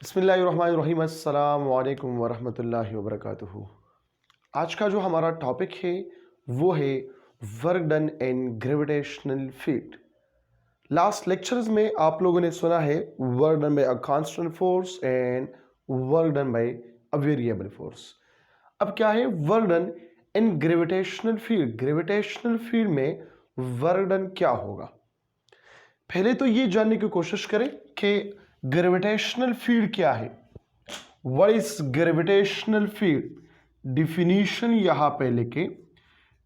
बिस्मिल्लाहिर्रहमानिर्रहीम अस्सलाम वालेकुम वरहमतुल्लाहि वबरकातुहू। आज का जो हमारा टॉपिक है वो है work done in gravitational field. Last lectures में आप लोगों ने सुना है work done by a constant force and work done by a variable force. अब क्या है work done in gravitational field. Gravitational field में वर्क डन क्या होगा, पहले तो ये जानने की कोशिश करें कि ग्रेविटेशनल फील्ड क्या है। What is gravitational field? Definition यहां पे लिखे।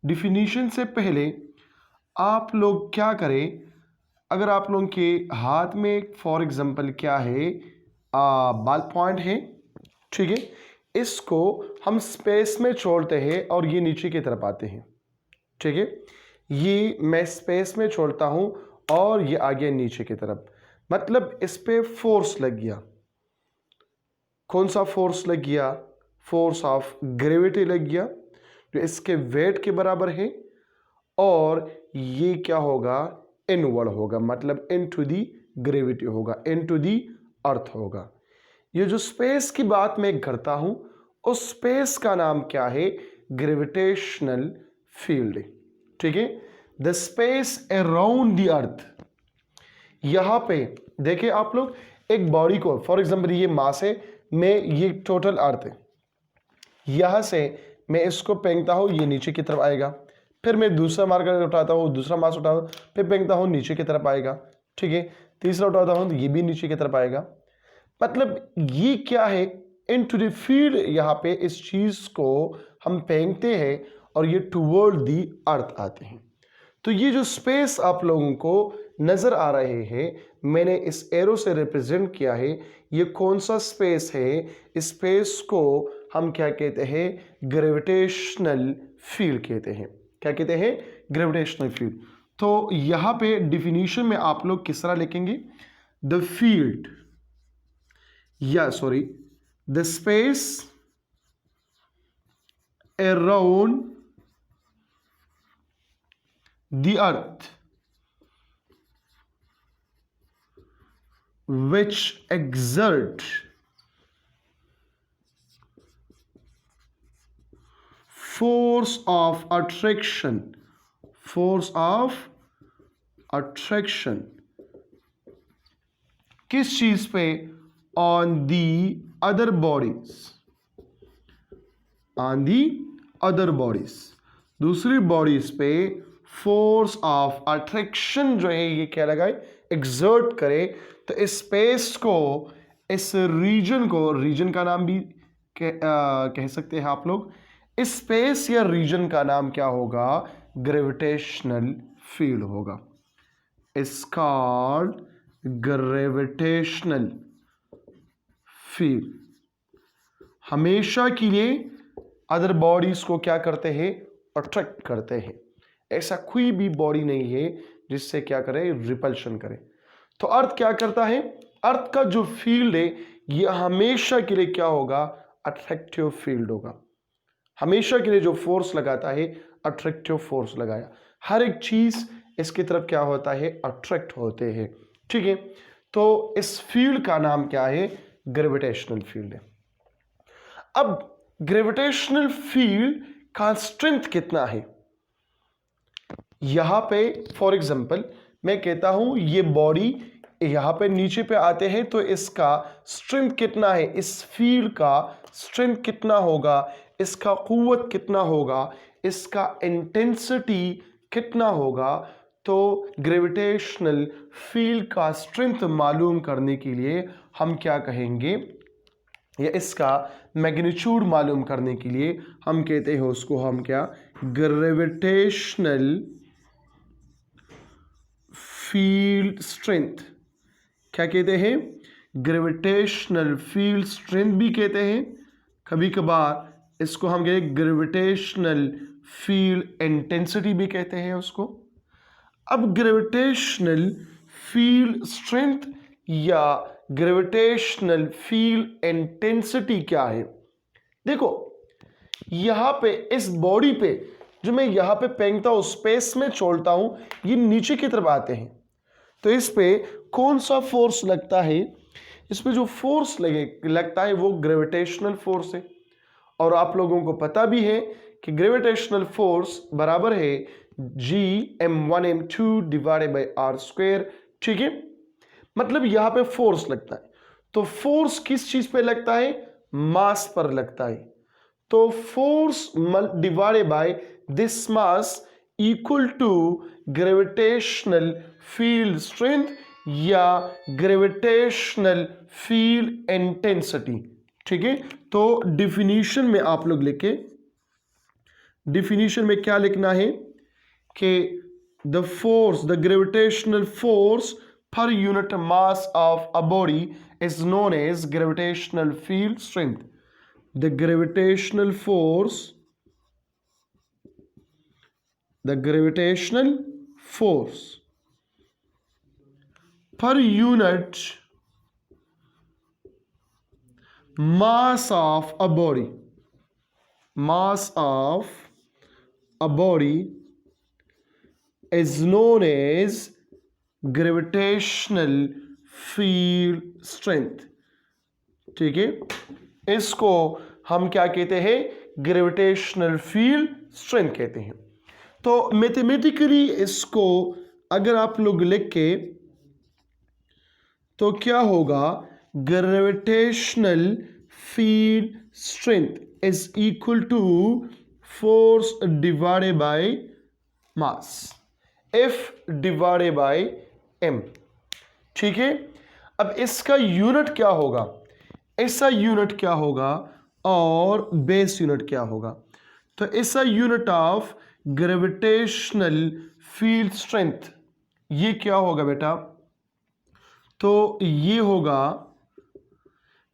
डिफिनीशन से पहले आप लोग क्या करें, अगर आप लोगों के हाथ में फॉर एग्जांपल क्या है, बॉल पॉइंट है, ठीक है, इसको हम स्पेस में छोड़ते हैं और ये नीचे की तरफ आते हैं, ठीक है। ये मैं स्पेस में छोड़ता हूं और ये आ गया नीचे की तरफ, मतलब इस पे फोर्स लग गया। कौन सा फोर्स लग गया? फोर्स ऑफ ग्रेविटी लग गया, जो इसके वेट के बराबर है। और ये क्या होगा? इनवर्ड होगा, मतलब इनटू दी ग्रेविटी होगा, इनटू दी अर्थ होगा। ये जो स्पेस की बात मैं करता हूं, उस स्पेस का नाम क्या है? ग्रेविटेशनल फील्ड, ठीक है। The space around the earth. यहां पे देखिए आप लोग, एक बॉडी को फॉर एग्जांपल ये मास है, मैं ये टोटल अर्थ है, यहां से मैं इसको फेंकता हूं, ये नीचे की तरफ आएगा। फिर मैं दूसरा मार्कर उठाता हूं, दूसरा मास उठाता हूं, फिर फेंकता हूं, नीचे की तरफ आएगा, ठीक है। तीसरा उठाता हूं तो ये भी नीचे की तरफ आएगा। मतलब ये क्या है? इनटू द फील्ड, यहां पे इस चीज को हम फेंकते हैं और ये टुवर्ड दी अर्थ आते हैं। तो ये जो स्पेस आप लोगों को नजर आ रहे हैं, मैंने इस एरो से रिप्रेजेंट किया है। ये कौन सा स्पेस है? इस स्पेस को हम क्या कहते हैं? ग्रेविटेशनल फील्ड कहते हैं। क्या कहते हैं? Gravitational field. तो यहां पे डिफिनीशन में आप लोग किस तरह लिखेंगे? द फील्ड, या sorry, the space around the earth which exert force of attraction किस चीज पे? on the other bodies, दूसरी बॉडीज पे फोर्स ऑफ अट्रैक्शन जो है ये क्या लगाए? एक्सर्ट करे। तो इस स्पेस को, इस रीजन को, रीजन का नाम भी कह सकते हैं आप लोग, इस स्पेस या रीजन का नाम क्या होगा? ग्रेविटेशनल फील्ड होगा। It's called gravitational field. हमेशा के लिए अदर बॉडीज को क्या करते हैं? अट्रैक्ट करते हैं। ऐसा कोई भी बॉडी नहीं है जिससे क्या करे? रिपल्शन करे। तो अर्थ क्या करता है? अर्थ का जो फील्ड है ये हमेशा के लिए क्या होगा? अट्रैक्टिव फील्ड होगा। हमेशा के लिए जो फोर्स लगाता है, अट्रैक्टिव फोर्स लगाया। हर एक चीज इसकी तरफ क्या होता है? अट्रैक्ट होते हैं, ठीक है। तो इस फील्ड का नाम क्या है? ग्रेविटेशनल फील्ड है। अब ग्रेविटेशनल फील्ड का स्ट्रेंथ कितना है? यहां पे फॉर एग्जांपल मैं कहता हूं ये बॉडी यहां पे नीचे पे आते हैं, तो इसका स्ट्रेंथ कितना है? इस फील्ड का स्ट्रेंथ कितना होगा? इसका कुव्वत कितना होगा? इसका इंटेंसिटी कितना होगा? तो ग्रेविटेशनल फील्ड का स्ट्रेंथ मालूम करने के लिए हम क्या कहेंगे, या इसका मैग्नीट्यूड मालूम करने के लिए हम कहते हैं उसको हम क्या? Gravitational field strength. क्या कहते हैं? ग्रेविटेशनल फील्ड स्ट्रेंथ भी कहते हैं। कभी कभार इसको हम कहते हैं ग्रेविटेशनल फील्ड इंटेंसिटी भी कहते हैं उसको। अब ग्रेविटेशनल फील्ड स्ट्रेंथ या ग्रेविटेशनल फील्ड इंटेंसिटी क्या है? देखो यहां पे इस बॉडी पे जो मैं यहां पे फेंकता हूं, स्पेस में छोड़ता हूं, ये नीचे की तरफ आते हैं। तो इस पे कौन सा फोर्स लगता है? इसमें जो फोर्स लगता है वो ग्रेविटेशनल फोर्स है, और आप लोगों को पता भी है कि ग्रेविटेशनल फोर्स बराबर है Gm1m2 divided by are square. ठीक है, मतलब यहां पे फोर्स लगता है, तो फोर्स किस चीज पे लगता है? मास पर लगता है। तो force divided by this mass equal to gravitational field strength या ग्रेविटेशनल फील्ड इंटेंसिटी। ठीक है, तो डिफिनीशन में आप लोग लिखे, डिफिनीशन में क्या लिखना है कि the force, the gravitational force per unit mass of a body is known as gravitational field strength. The gravitational force, the gravitational force per unit mass of a body, mass of a body is known as gravitational field strength. ठीक है, इसको हम क्या कहते हैं? Gravitational field strength कहते हैं। तो मैथमेटिकली इसको अगर आप लोग लिख के तो क्या होगा? Gravitational field strength is equal to force divided by mass, F divided by M। ठीक है, अब इसका यूनिट क्या होगा? ऐसा यूनिट क्या होगा और बेस यूनिट क्या होगा? तो ऐसा unit of gravitational field strength ये क्या होगा बेटा? तो ये होगा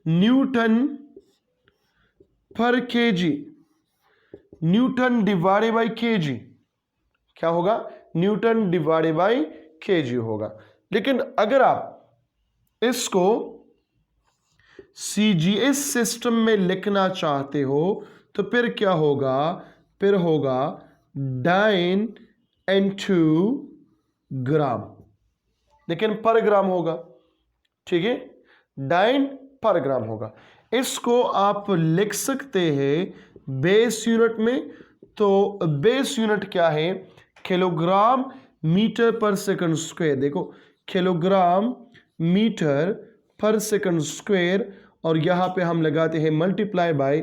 न्यूटन पर KG, Newton divided by KG. क्या होगा? न्यूटन डिवाइडेड बाय केजी होगा। लेकिन अगर आप इसको सीजीएस सिस्टम में लिखना चाहते हो तो फिर क्या होगा? फिर होगा डाइन इनटू ग्राम, लेकिन पर ग्राम होगा। ठीक है, डाइन पर ग्राम होगा। इसको आप लिख सकते हैं बेस यूनिट में। तो बेस यूनिट क्या है? किलोग्राम मीटर पर सेकंड स्क्वायर। देखो, किलोग्राम मीटर पर सेकंड स्क्वायर, और यहां पे हम लगाते हैं मल्टीप्लाई बाय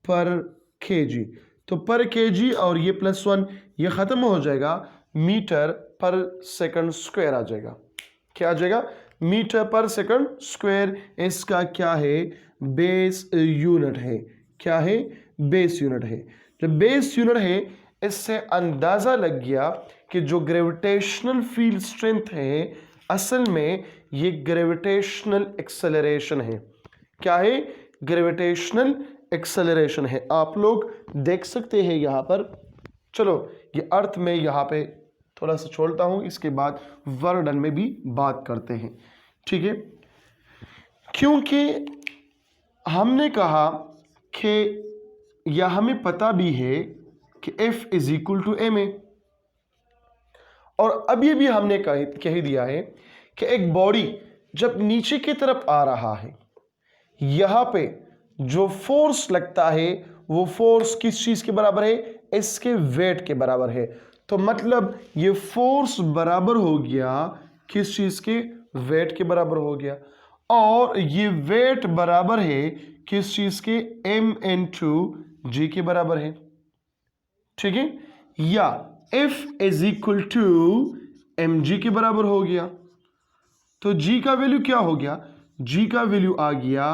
पर केजी। तो पर केजी और ये +1 ये खत्म हो जाएगा, मीटर पर सेकंड स्क्वायर आ जाएगा। क्या आ जाएगा? मीटर पर सेकंड स्क्वायर। इसका क्या है? बेस यूनिट है। क्या है? बेस यूनिट है। जब बेस यूनिट है, इससे अंदाजा लग गया कि जो ग्रेविटेशनल फील्ड स्ट्रेंथ है असल में ये ग्रेविटेशनल एक्सेलरेशन है। क्या है? ग्रेविटेशनल एक्सेलरेशन है। आप लोग देख सकते हैं यहां पर। चलो, ये अर्थ में यहां पे थोड़ा सा छोड़ता हूं, इसके बाद वर्डन में भी बात करते हैं। ठीक है, क्योंकि हमने कहा कि या हमें पता भी है कि F is equal to m a, और अभी भी हमने कह दिया है कि एक बॉडी जब नीचे की तरफ आ रहा है, यहां पे जो फोर्स लगता है वो फोर्स किस चीज के बराबर है? इसके वेट के बराबर है। तो मतलब ये फोर्स बराबर हो गया किस चीज के? वेट के बराबर हो गया। और ये वेट बराबर है किस चीज के? m/g के बराबर है। ठीक है, या F is equal to mg के बराबर हो गया। तो g का वैल्यू क्या हो गया? g का वैल्यू आ गया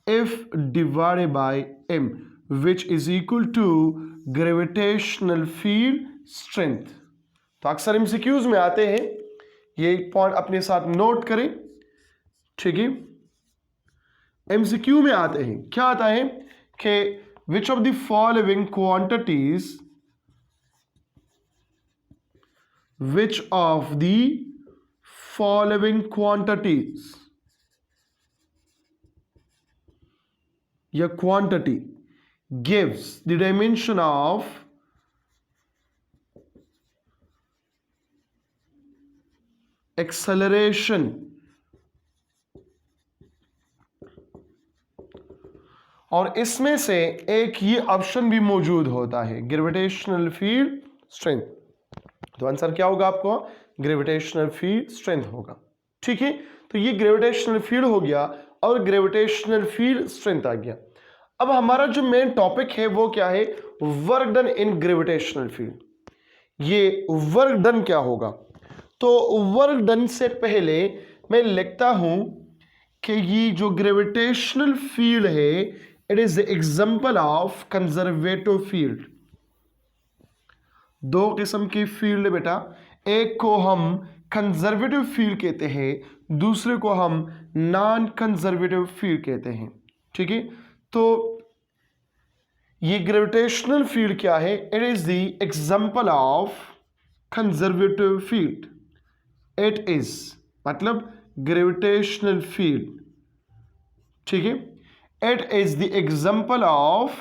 F divided by m, which is equal to gravitational field strength. तो अक्सर एमसीक्यूज में आते हैं, ये पॉइंट अपने साथ नोट करें। ठीक है, एमसीक्यू में आते हैं, क्या आता है कि which of the following quantities, which of the following quantities या quantity gives the dimension of acceleration और इसमें से एक ये ऑप्शन भी मौजूद होता है, ग्रेविटेशनल फील्ड स्ट्रेंथ। तो आंसर क्या होगा आपको? ग्रेविटेशनल फील्ड स्ट्रेंथ होगा। ठीक है, तो ये ग्रेविटेशनल फील्ड हो गया और ग्रेविटेशनल फील्ड स्ट्रेंथ आ गया। अब हमारा जो मेन टॉपिक है वो क्या है? Work done in gravitational field. ये वर्क डन क्या होगा? तो वर्क डन से पहले मैं लिखता हूं कि ये जो ग्रेविटेशनल फील्ड है, it is the example of conservative field. दो किस्म की फील्ड है बेटा, एक को हम कंजर्वेटिव फील्ड कहते हैं, दूसरे को हम नॉन कंजर्वेटिव फील्ड कहते हैं। ठीक है, तो ये ग्रेविटेशनल फील्ड क्या है? It is the example of conservative field. It is मतलब ग्रेविटेशनल फील्ड। ठीक है, it is the example of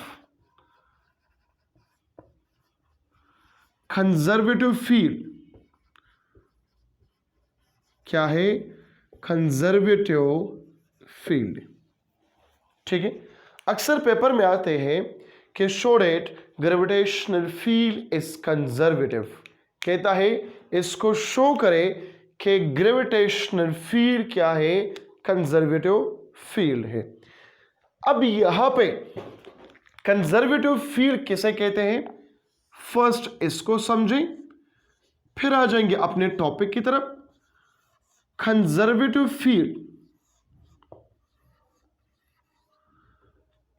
conservative field. क्या है? Conservative field. ठीक है, अक्सर पेपर में आते हैं कि show that gravitational field is conservative. कहता है इसको शो करे कि ग्रेविटेशनल फील्ड क्या है? कंजर्वेटिव फील्ड है। अब यहां पे कंजर्वेटिव फील्ड किसे कहते हैं? फर्स्ट इसको समझें, फिर आ जाएंगे अपने टॉपिक की तरफ। कंजर्वेटिव फील्ड,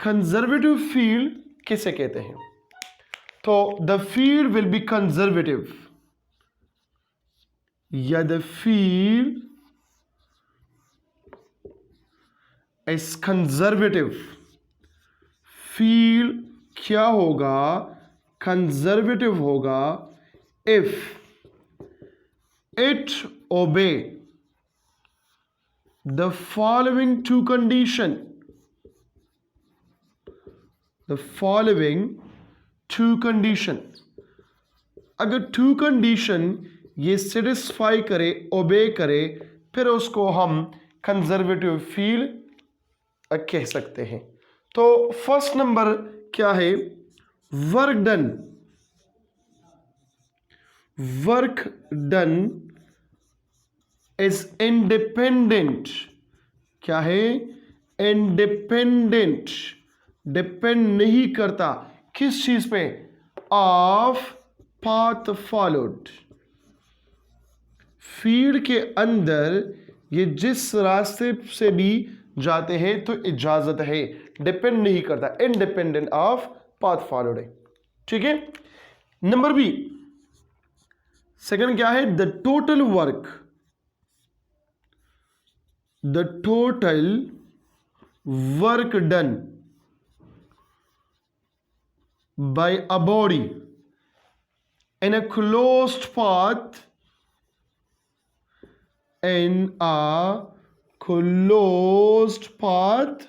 कंजर्वेटिव फील्ड किसे कहते हैं? तो the field will be conservative, या the field is conservative. Field क्या होगा? कंजर्वेटिव होगा if it obey the following two condition. The following two condition, अगर टू कंडीशन ये सेटिस्फाई करे, ओबे करे, फिर उसको हम कंजर्वेटिव फील्ड कह सकते हैं। तो फर्स्ट नंबर क्या है? Work done. Work done is independent. क्या है? इंडिपेंडेंट, डिपेंड नहीं करता किस चीज पे? Of path followed. फील्ड के अंदर ये जिस रास्ते से भी जाते हैं तो इजाजत है, डिपेंड नहीं करता, इंडिपेंडेंट ऑफ पाथ फॉलोड है। ठीक है, नंबर बी सेकंड क्या है? The total work, the total work done by a body in a closed path, in a closed path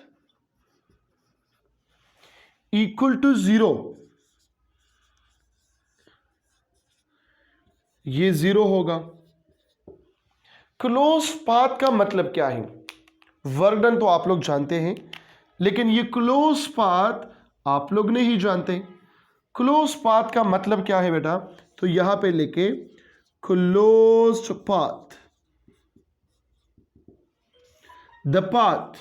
equal to 0। ये 0 होगा। क्लोज पाथ का मतलब क्या है? वर्क डन तो आप लोग जानते हैं, लेकिन ये क्लोज पाथ आप लोग नहीं जानते। क्लोज पाथ का मतलब क्या है बेटा? तो यहां पे लेके क्लोज्ड पाथ, द पाथ,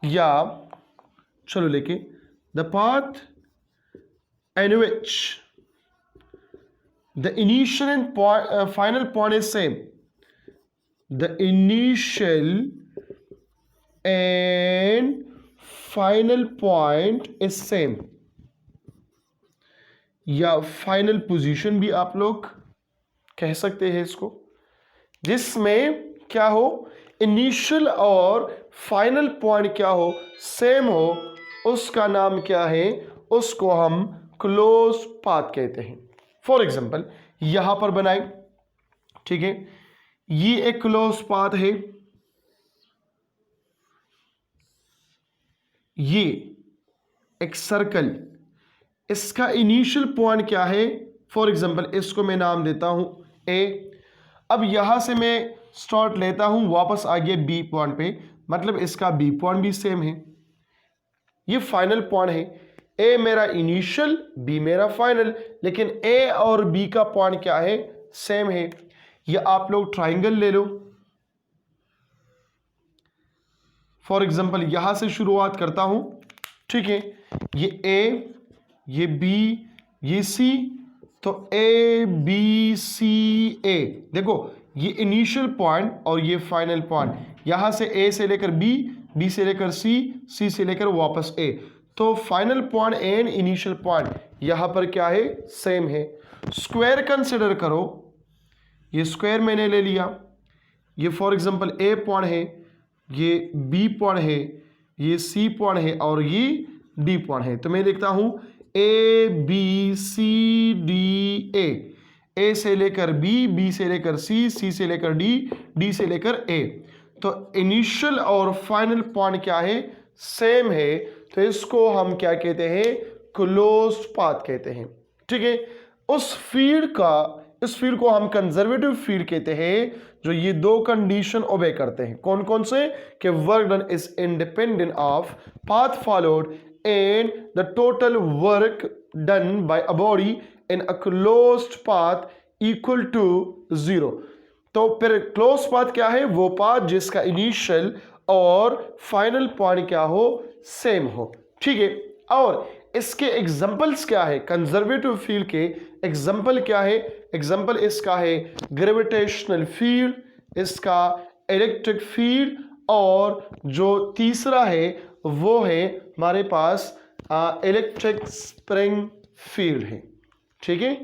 या चलो लेके the path in which the initial and final point is same. The initial and final point is same, या फाइनल पोजीशन भी आप लोग कह सकते हैं इसको, जिसमें क्या हो? इनिशियल और फाइनल पॉइंट क्या हो? सेम हो, उसका नाम क्या है? उसको हम क्लोज पाथ कहते हैं। फॉर एग्जांपल यहां पर बनाए, ठीक है, ये एक क्लोज पाथ है, ये एक सर्कल, इसका इनिशियल पॉइंट क्या है? फॉर एग्जांपल इसको मैं नाम देता हूं ए। अब यहां से मैं स्टार्ट लेता हूं, वापस आ गया बी पॉइंट पे, मतलब इसका बी पॉइंट भी सेम है। ये फाइनल पॉइंट है। ए मेरा इनिशियल, बी मेरा फाइनल, लेकिन ए और बी का पॉइंट क्या है, सेम है। ये आप लोग ट्राइंगल ले लो। फॉर एग्जांपल यहां से शुरुआत करता हूं, ठीक है। ये ए, ये बी, ये सी, तो ए बी सी ए, देखो ये इनिशियल पॉइंट और ये फाइनल पॉइंट। यहां से ए से लेकर बी, बी से लेकर सी, सी से लेकर वापस ए, तो final point and initial point यहां पर क्या है, सेम है। स्क्वायर कंसिडर करो, ये स्क्वायर मैंने ले लिया। ये फॉर एग्जांपल ए पॉइंट है, ये बी पॉइंट है, ये सी पॉइंट है और ये डी पॉइंट है। तो मैं लिखता हूं A B C D A से लेकर बी, बी से लेकर सी, सी से लेकर डी, डी से लेकर ए। तो इनिशियल और फाइनल पॉइंट क्या है, सेम है। तो इसको हम क्या कहते हैं, क्लोज्ड पाथ कहते हैं, ठीक है। इस फील्ड को हम कंजर्वेटिव फील्ड कहते हैं, जो ये दो कंडीशन ओबे करते हैं। कौन कौन से, कि work done is independent of path followed and the total work done by a body in a closed path equal to 0। तो फिर क्लोज पाथ क्या है, वो पाथ जिसका इनिशियल और फाइनल पॉइंट क्या हो, सेम हो, ठीक है। और इसके एग्जांपल्स क्या है, कंजर्वेटिव फील्ड के एग्जांपल क्या है, एग्जांपल इसका है ग्रेविटेशनल फील्ड, इसका इलेक्ट्रिक फील्ड, और जो तीसरा है वो है हमारे पास इलेक्ट्रिक स्प्रिंग फील्ड है, ठीक है।